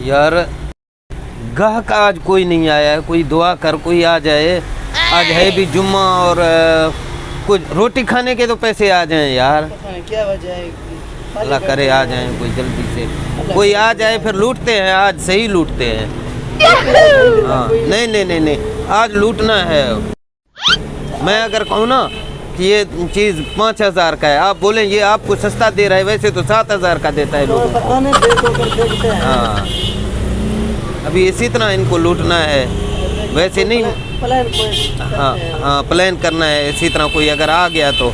यार गाहक आज कोई नहीं आया है, कोई दुआ कर कोई आ जाए। आज है भी जुम्मा और कुछ रोटी खाने के तो पैसे आ जाएं यार। क्या वजह है? अल्लाह करे आ जाए कोई जल्दी से, कोई आ जाए फिर लूटते हैं, आज सही लूटते हैं। हाँ नहीं नहीं नहीं नहीं, आज लूटना है। मैं अगर कहूँ ना कि ये चीज़ 5,000 का है, आप बोलें ये आपको सस्ता दे रहा है, वैसे तो 7,000 का देता है लोगों को। हाँ अभी इसी तरह इनको लूटना है, वैसे नहीं। हाँ हाँ प्लान करना है इसी तरह, कोई अगर आ गया तो।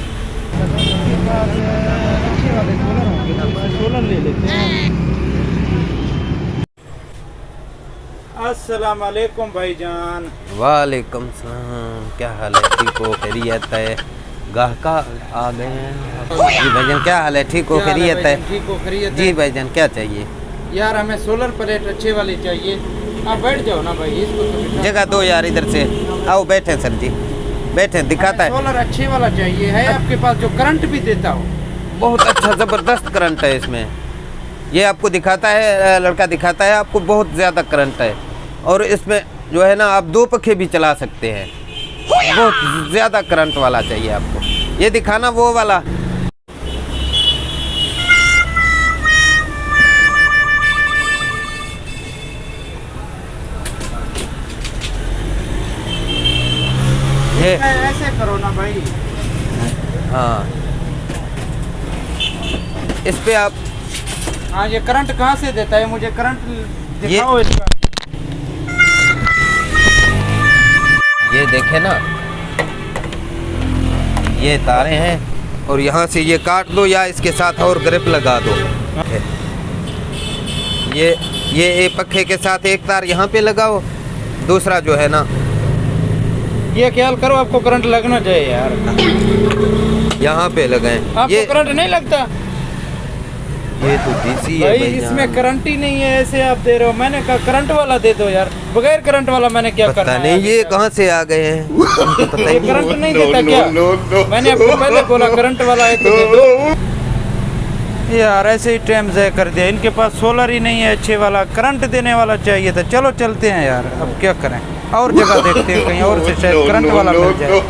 अस्सलाम वालेकुम भाईजान। वालेकुम सलाम, क्या हाल है? ठीक हो? खैरियत है? गाहक आ गए हैं जी भाईजान, क्या हाल है? ठीक हो? खैरियत है? ठीक हो? खैरियत जी भाईजान, क्या चाहिए? यार हमें सोलर प्लेट अच्छे वाली चाहिए। आप बैठ जाओ ना भाई, इसको तो बिठा। जगह दो यार, इधर से आओ, बैठे सर जी, बैठे। दिखाता है सोलर अच्छे वाला चाहिए, है आपके पास जो करंट भी देता हो? बहुत अच्छा ज़बरदस्त करंट है इसमें। ये आपको दिखाता है, लड़का दिखाता है आपको, बहुत ज़्यादा करंट है। और इसमें जो है ना आप 2 पंखे भी चला सकते हैं। बहुत ज़्यादा करंट वाला चाहिए आपको। ये दिखाना वो वाला। ये ऐसे करो ना भाई। हाँ इस पे आप, हाँ ये करंट कहाँ से देता है? मुझे करंट दिखाओ इसका। ये देखे ना, ये तारे हैं और यहाँ से ये काट दो या इसके साथ और ग्रिप लगा दो। ये पंखे के साथ एक तार यहाँ पे लगाओ, दूसरा जो है ना ये ख्याल करो आपको करंट लगना चाहिए यार। यहाँ पे लगाएं। आपको ये करंट नहीं लगता? ये तो डीसी है भाई भाईजान। इसमें करंट ही नहीं है, ऐसे आप दे रहे हो। मैंने कहा करंट वाला दे दो यार, बगैर करंट वाला मैंने क्या पता करना नहीं है? ये कहाँ से आ गए हैं, उनको पता ही ये नहीं। करंट नहीं देता क्या? मैंने आपको पहले बोला करंट वाला है तो दे दो। यार ऐसे ही टाइम ज़ाया कर दिया। इनके पास सोलर ही नहीं है अच्छे वाला, करंट देने वाला चाहिए था। चलो चलते हैं यार, अब क्या करें, और जगह देखते हैं कहीं और से शायद करंट वाला मिल जाए।